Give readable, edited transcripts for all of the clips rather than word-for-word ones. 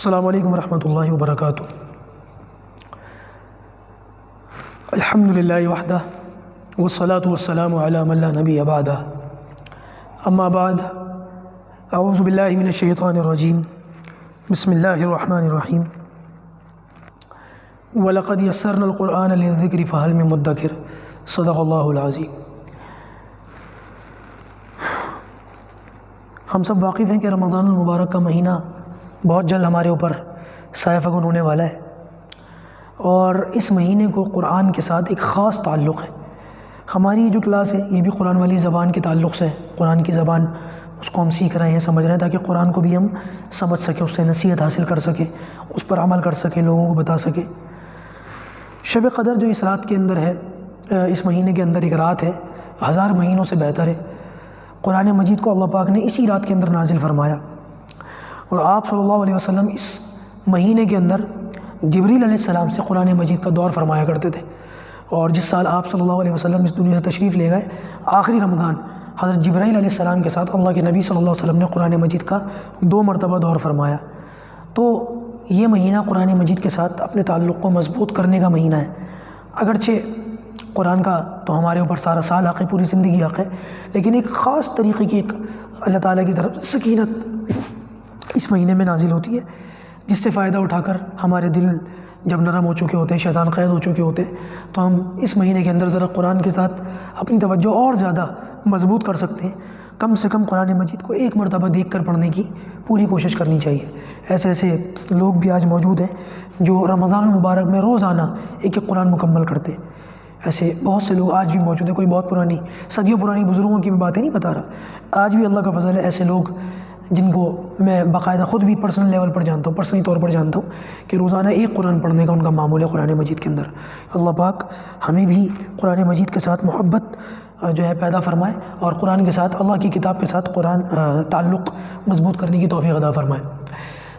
السلام علیکم ورحمۃ اللہ وبرکاتہ۔ الحمد للہ وحدہ والصلاة والسلام علی من لا نبی بعدہ، اما بعد، اعوذ باللہ من الشیطان الرجیم، بسم اللہ الرحمن الرحیم۔ وَلَقَدْ يَسَّرْنَا الْقُرْآنَ لِلذِّكْرِ فَهَلْ مِن مُدَّكِرٍ صدق اللہ العظیم۔ ہم سب واقف ہیں کہ رمضان المبارک کا مہینہ بہت جلد ہمارے اوپر سایہ فگن ہونے والا ہے، اور اس مہینے کو قرآن کے ساتھ ایک خاص تعلق ہے۔ ہماری جو کلاس ہے یہ بھی قرآن والی زبان کے تعلق سے ہے، قرآن کی زبان اس کو ہم سیکھ رہے ہیں، سمجھ رہے ہیں، تاکہ قرآن کو بھی ہم سمجھ سکیں، اس سے نصیحت حاصل کر سکیں، اس پر عمل کر سکیں، لوگوں کو بتا سکیں۔ شب قدر جو اس رات کے اندر ہے، اس مہینے کے اندر ایک رات ہے، 1000 مہینوں سے بہتر ہے۔ قرآن مجید کو اللہ پاک نے اسی رات کے اندر نازل فرمایا، اور آپ صلی اللہ علیہ وسلم اس مہینے کے اندر جبریل علیہ السلام سے قرآن مجید کا دور فرمایا کرتے تھے۔ اور جس سال آپ صلی اللہ علیہ وسلم اس دنیا سے تشریف لے گئے، آخری رمضان، حضرت جبرائیل علیہ السلام کے ساتھ اللہ کے نبی صلی اللہ علیہ وسلم نے قرآن مجید کا 2 مرتبہ دور فرمایا۔ تو یہ مہینہ قرآن مجید کے ساتھ اپنے تعلق کو مضبوط کرنے کا مہینہ ہے۔ اگرچہ قرآن کا تو ہمارے اوپر سارا سال حق ہے، پوری زندگی حق ہے، لیکن ایک خاص طریقے کی ایک اللہ تعالیٰ کی طرف سکینت اس مہینے میں نازل ہوتی ہے، جس سے فائدہ اٹھا کر ہمارے دل جب نرم ہو چکے ہوتے ہیں، شیطان قید ہو چکے ہوتے ہیں، تو ہم اس مہینے کے اندر ذرا قرآن کے ساتھ اپنی توجہ اور زیادہ مضبوط کر سکتے ہیں۔ کم سے کم قرآن مجید کو 1 مرتبہ دیکھ کر پڑھنے کی پوری کوشش کرنی چاہیے۔ ایسے ایسے لوگ بھی آج موجود ہیں جو رمضان المبارک میں روزانہ ایک قرآن مکمل کرتے ہیں۔ ایسے بہت سے لوگ آج بھی موجود ہیں، کوئی بہت پرانی صدیوں پرانی بزرگوں کی باتیں نہیں بتا رہا، آج بھی اللہ کا فضل ہے ایسے لوگ جن کو میں باقاعدہ خود بھی پرسنل لیول پر جانتا ہوں، پرسنلی طور پر جانتا ہوں کہ روزانہ 1 قرآن پڑھنے کا ان کا معمول ہے قرآن مجید کے اندر۔ اللہ پاک ہمیں بھی قرآن مجید کے ساتھ محبت جو ہے پیدا فرمائے، اور قرآن کے ساتھ، اللہ کی کتاب کے ساتھ قرآن تعلق مضبوط کرنے کی توفیق عطا فرمائے۔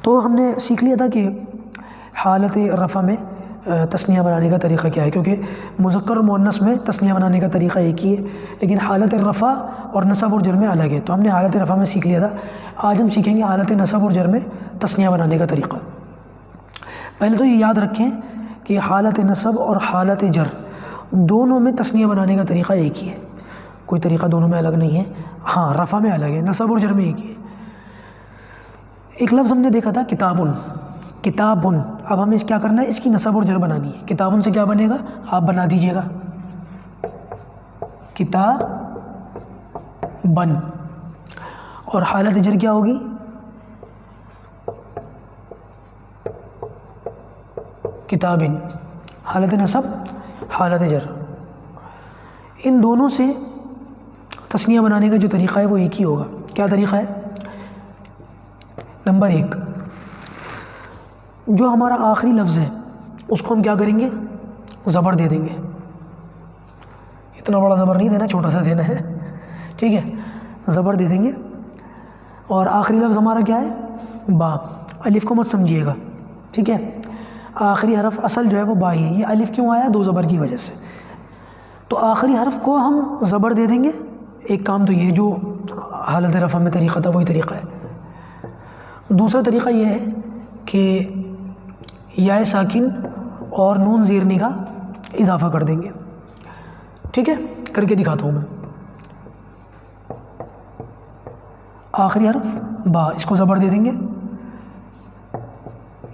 تو ہم نے سیکھ لیا تھا کہ حالت رفع میں تثنیہ بنانے کا طریقہ کیا ہے، کیونکہ مذکر اور مؤنث میں تثنیہ بنانے کا طریقہ ایک ہی ہے، لیکن حالت رفع اور نصب اور جر میں الگ ہے۔ تو ہم نے حالت رفع میں سیکھ لیا تھا، آج ہم سیکھیں گے حالت نصب اور جر میں تثنیہ بنانے کا طریقہ۔ پہلے تو یہ یاد رکھیں کہ حالت نصب اور حالت جر دونوں میں تثنیہ بنانے کا طریقہ ایک ہی ہے، کوئی طریقہ دونوں میں الگ نہیں ہے۔ ہاں، رفع میں الگ ہے، نصب اور جر میں ایک ہی ہے۔ ایک لفظ ہم نے دیکھا تھا کتابن، کتابن، اب ہمیں کیا کرنا ہے، اس کی نصب اور جر بنانی ہے۔ کتابن سے کیا بنے گا، آپ بنا دیجئے گا، کتاب بن، اور حالت جر کیا ہوگی، کتابن، حالت نصب، حالت جر۔ ان دونوں سے تثنیہ بنانے کا جو طریقہ ہے وہ ایک ہی ہوگا۔ کیا طریقہ ہے؟ نمبر 1، جو ہمارا آخری لفظ ہے اس کو ہم کیا کریں گے، زبر دے دیں گے۔ اتنا بڑا زبر نہیں دینا، چھوٹا سا دینا ہے، ٹھیک ہے، زبر دے دیں گے۔ اور آخری لفظ ہمارا کیا ہے، با، الف کو مت سمجھیے گا، ٹھیک ہے، آخری حرف اصل جو ہے وہ با ہی ہے۔ یہ الف کیوں آیا، 2 زبر کی وجہ سے۔ تو آخری حرف کو ہم زبر دے دیں گے۔ ایک کام تو یہ جو حالت رفع میں طریقہ تھا وہی طریقہ ہے۔ دوسرا طریقہ یہ ہے کہ یا ساکن اور نون زیرنی کا اضافہ کر دیں گے، ٹھیک ہے، کر کے دکھاتا ہوں میں۔ آخری حرف با، اس کو زبر دے دیں گے،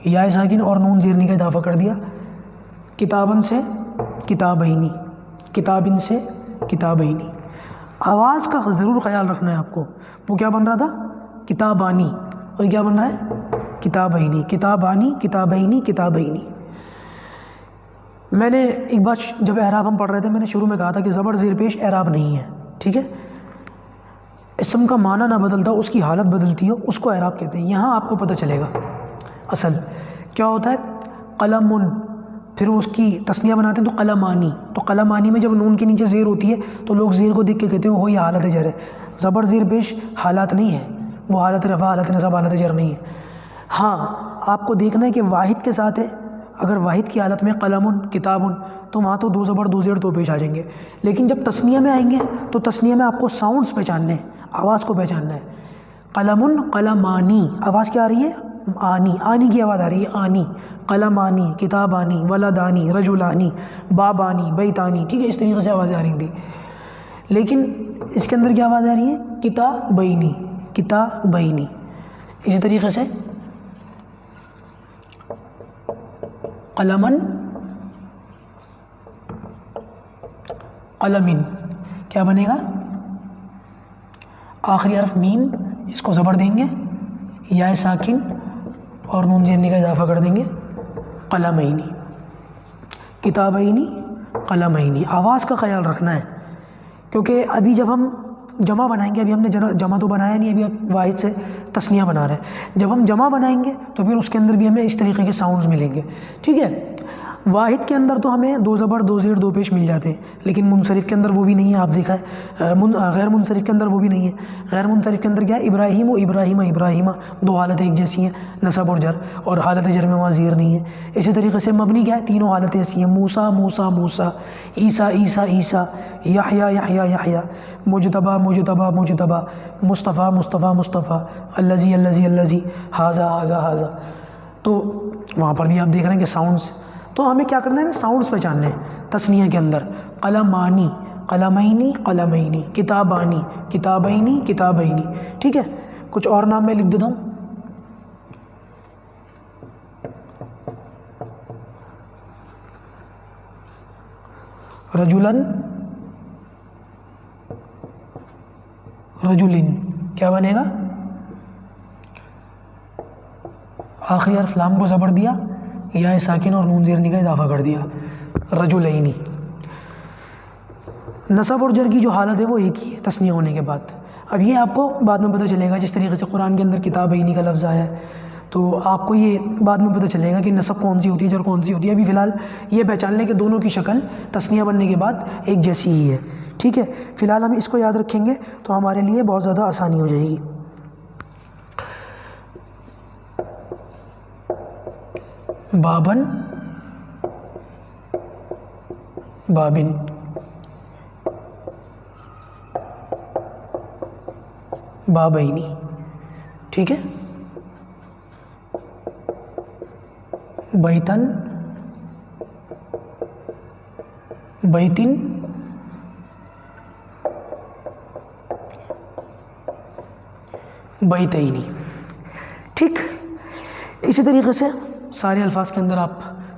یا ساکن اور نون زیرنی کا اضافہ کر دیا۔ کتابن سے کتابینی، کتابن سے کتابینی۔ آواز کا ضرور خیال رکھنا ہے آپ کو، وہ کیا بن رہا تھا، کتابانی، اور کیا بن رہا ہے، کتابینی، کتابانی، کتابینی، کتابینی۔ میں نے ایک بات جب اعراب ہم پڑھ رہے تھے، میں نے شروع میں کہا تھا کہ زبر زیر پیش اعراب نہیں ہے، ٹھیک ہے، اسم کا معنی نہ بدلتا، اس کی حالت بدلتی ہو، اس کو اعراب کہتے ہیں۔ یہاں آپ کو پتہ چلے گا اصل کیا ہوتا ہے، قلمن، پھر اس کی تثنیہ بناتے ہیں تو قلمانی، تو قلمانی میں جب نون کے نیچے زیر ہوتی ہے تو لوگ زیر کو دیکھ کے کہتے ہیں وہ یہ حالت جر ہے۔ زبر زیر پیش حالات نہیں ہے، وہ حالت رفع، حالت نصب، حالت جر نہیں ہے۔ ہاں، آپ کو دیکھنا ہے کہ واحد کے ساتھ ہے، اگر واحد کی حالت میں قلمن، کتابن، تو وہاں تو 2 زبر 2 زیر 2 پیش آ جائیں گے، لیکن جب تثنیہ میں آئیں گے تو تثنیہ میں آپ کو ساؤنڈز پہچاننے ہیں، آواز کو پہچاننا ہے۔ قلمن، قلمانی، آواز کیا آ رہی ہے، آنی، آنی کی آواز آ رہی ہے، آنی، قلم آنی، کتاب آنی، ولد آنی، رجل آنی، باب آنی، بیت آنی، ٹھیک ہے، اس طریقے سے آوازیں آ رہی تھی. لیکن اس کے اندر کیا آواز آ رہی ہے؟ کتابینی، کتابینی. اسی طریقے سے قلمن، قلمن، کیا بنے گا؟ آخری حرف میم، اس کو زبر دیں گے، یا ساکن اور نون زیر کا اضافہ کر دیں گے، قلمینی، کتابینی، قلمینی. آواز کا خیال رکھنا ہے، کیونکہ ابھی جب ہم جمع بنائیں گے، ابھی ہم نے جمع تو بنایا نہیں، ابھی ہم واحد سے تثنیہ بنا رہے ہیں. جب ہم جمع بنائیں گے تو پھر اس کے اندر بھی ہمیں اس طریقے کے ساؤنڈز ملیں گے، ٹھیک ہے. واحد کے اندر تو ہمیں 2 زبر 2 زیر 2 پیش مل جاتے ہیں، لیکن منصرف کے اندر وہ بھی نہیں ہے. آپ دیکھا ہے غیر منصرف کے اندر وہ بھی نہیں ہے. غیر منصرف کے اندر کیا ہے؟ ابراہیم و ابراہیمہ، ابراہیمہ، 2 حالتیں ایک جیسی ہیں، نصب اور جر، اور حالت جر میں وہاں زیر نہیں ہے. اسی طریقے سے مبنی کیا ہے؟ 3 حالتیں ایسی ہیں، موسیٰ موسیٰ موسیٰ، عیسیٰ عیسیٰ عیسیٰ، یحییٰ یحییٰ یحییٰ، مجتبیٰ مجتبیٰ مجتبیٰ، مصطفیٰ مصطفیٰ مصطفیٰ، الذی الذی الذی، ھذا ھذا ھذا. تو وہاں پر بھی آپ دیکھ رہے ہیں کہ ساؤنڈس. تو ہمیں کیا کرنا ہے؟ ساؤنڈس پہچاننے ہیں تثنیہ کے اندر. قلمانی، قلمینی، قلمینی، کتابانی، کتابینی، کتابینی، ٹھیک ہے. کچھ اور نام میں لکھ دیتا ہوں. رجلن، رجلن، کیا بنے گا؟ آخری حرف لام کو زبر دیا، یا ساکن اور نون زیر کا اضافہ کر دیا، رجلینی. نصب اور جر کی جو حالت ہے وہ ایک ہی ہے تثنیہ ہونے کے بعد. اب یہ آپ کو بعد میں پتہ چلے گا، جس طریقے سے قرآن کے اندر کتابینی کا لفظ آیا ہے تو آپ کو یہ بعد میں پتہ چلے گا کہ نصب کون سی ہوتی ہے، جر کون سی ہوتی ہے. ابھی فی الحال یہ پہچان لیں کہ دونوں کی شکل تثنیہ بننے کے بعد ایک جیسی ہی ہے، ٹھیک ہے. فی الحال ہم اس کو یاد رکھیں گے تو ہمارے لیے بہت زیادہ آسانی ہو جائے گی. بابن، بابن، بابینی، ٹھیک ہے. بیتن، بیتن، بیتینی، ٹھیک. اسی طریقے سے سارے الفاظ کے اندر آپ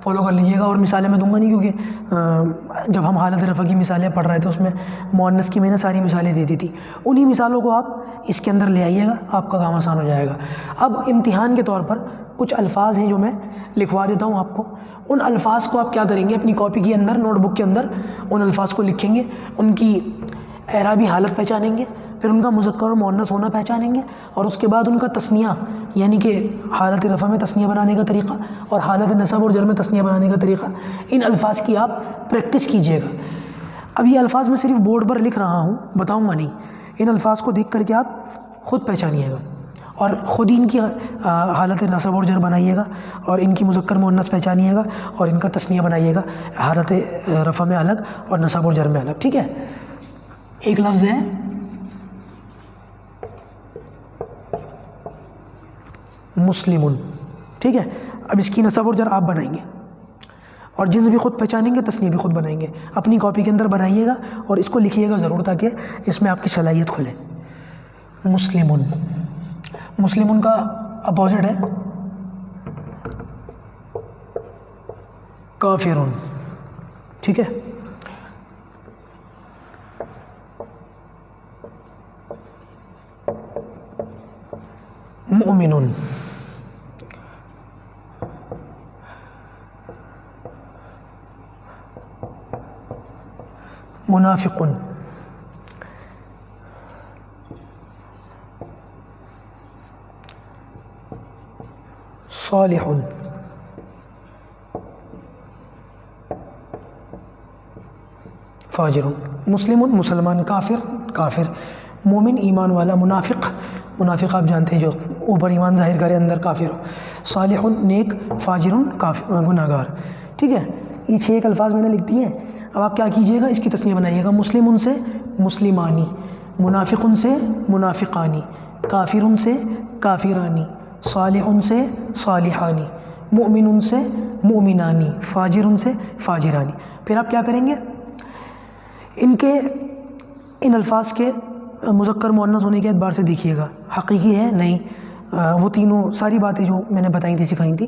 فالو کر لیجیے گا. اور مثالیں میں دوں گا نہیں، کیونکہ جب ہم حالت رفع کی مثالیں پڑھ رہے تھے اس میں مؤنث کی میں نے ساری مثالیں دے دی تھی. انہی مثالوں کو آپ اس کے اندر لے آئیے گا، آپ کا کام آسان ہو جائے گا. اب امتحان کے طور پر کچھ الفاظ ہیں جو میں لکھوا دیتا ہوں آپ کو. ان الفاظ کو آپ کیا کریں گے؟ اپنی کاپی کے اندر، نوٹ بک کے اندر ان الفاظ کو لکھیں گے، ان کی اعرابی حالت پہچانیں گے، پھر ان کا مذکر اور مؤنث ہونا پہچانیں گے، اور اس کے بعد ان کا تثنیہ، یعنی کہ حالت رفع میں تثنیہ بنانے کا طریقہ اور حالت نصب اور جر میں تثنیہ بنانے کا طریقہ، ان الفاظ کی آپ پریکٹس کیجیے گا. اب یہ الفاظ میں صرف بورڈ پر لکھ رہا ہوں، بتاؤں گا نہیں. ان الفاظ کو دیکھ کر کے آپ خود پہچانیے گا اور خود ہی ان کی حالت نصب اور جر بنائیے گا، اور ان کی مذکر مؤنث پہچانیے گا، اور ان کا تثنیہ بنائیے گا، حالت رفع میں الگ اور نصب اور جر میں الگ، ٹھیک ہے. ایک لفظ ہے مسلمن، ٹھیک ہے. اب اس کی نصب اور جر آپ بنائیں گے، اور جنس بھی خود پہچانیں گے، تثنیہ بھی خود بنائیں گے. اپنی کاپی کے اندر بنائیے گا اور اس کو لکھیے گا ضرور، تاکہ اس میں آپ کی صلاحیت کھلے. مسلمن، مسلمن کا اپوزٹ ہے کافرون، ٹھیک ہے. مؤمنون، منافقون، صالحون، فاجرون. مسلمون مسلمان، کافر کافر، مومن ایمان والا، منافق منافق آپ جانتے ہیں جو اوپر ایمان ظاہر کرے اندر کافر ہو، صالحون نیک، فاجرون گناہ گار، ٹھیک ہے. یہ 6 الفاظ میں نے لکھ دیے. اب آپ کیا کیجیے گا؟ اس کی تسنیہ بنائیے گا. مسلمون سے مسلمانی، منافقن سے منافقانی، کافرن سے کافرانی، صالح سے صالحانی، مؤمن سے مؤمنانی، فاجر سے فاجرانی۔ پھر آپ کیا کریں گے، ان الفاظ کے مذکر مؤنث ہونے کے اعتبار سے دیکھیے گا حقیقی ہے نہیں، وہ تینوں ساری باتیں جو میں نے بتائی تھی سکھائی تھی،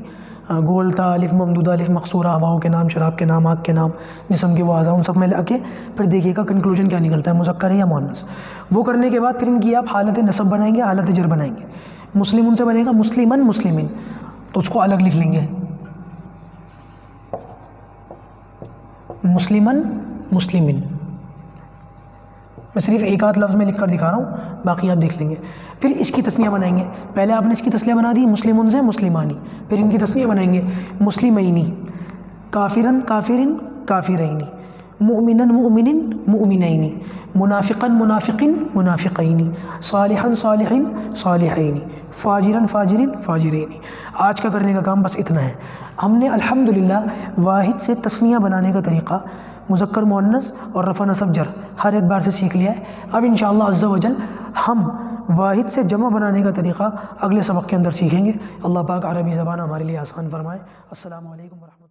گول تا، الف ممدودہ، الف مقصورہ، ہواؤں کے نام، شراب کے نام، آگ کے نام، جسم کے وہ اعضاء، ان سب میں لا کے پھر دیکھیے گا کنکلوژن کیا نکلتا ہے، مذکر ہے یا مؤنث۔ وہ کرنے کے بعد پھر ان کی آپ حالت نصب بنائیں گے، حالت جر بنائیں گے۔ مسلم ان سے بنے گا مسلمن مسلمن، تو اس کو الگ لکھ لیں گے، مسلمن مسلمن۔ میں صرف ایک آدھ لفظ میں لکھ کر دکھا رہا ہوں، باقی آپ دیکھ لیں گے۔ پھر اس کی تسنیہ بنائیں گے، پہلے آپ نے اس کی تسنیہ بنا دی مسلمن سے مسلمانی، پھر ان کی تسنیہ بنائیں گے مسلمینی، کافرن کافرن کافرینی، مؤمنن مؤمنن مؤمنینی، منافقن منافقن منافقینی، صالحن صالحن صالحینی، فاجرن فاجرن فاجرینی۔ آج کا کرنے کا کام بس اتنا ہے۔ ہم نے الحمدللہ واحد سے تسنیہ بنانے کا طریقہ، مذکر مؤنث اور رفع نصب جر ہر اعتبار سے سیکھ لیا ہے۔ اب انشاءاللہ عز و جل ہم واحد سے جمع بنانے کا طریقہ اگلے سبق کے اندر سیکھیں گے۔ اللہ پاک عربی زبان ہمارے لیے آسان فرمائے۔ السلام علیکم ورحمۃ اللہ۔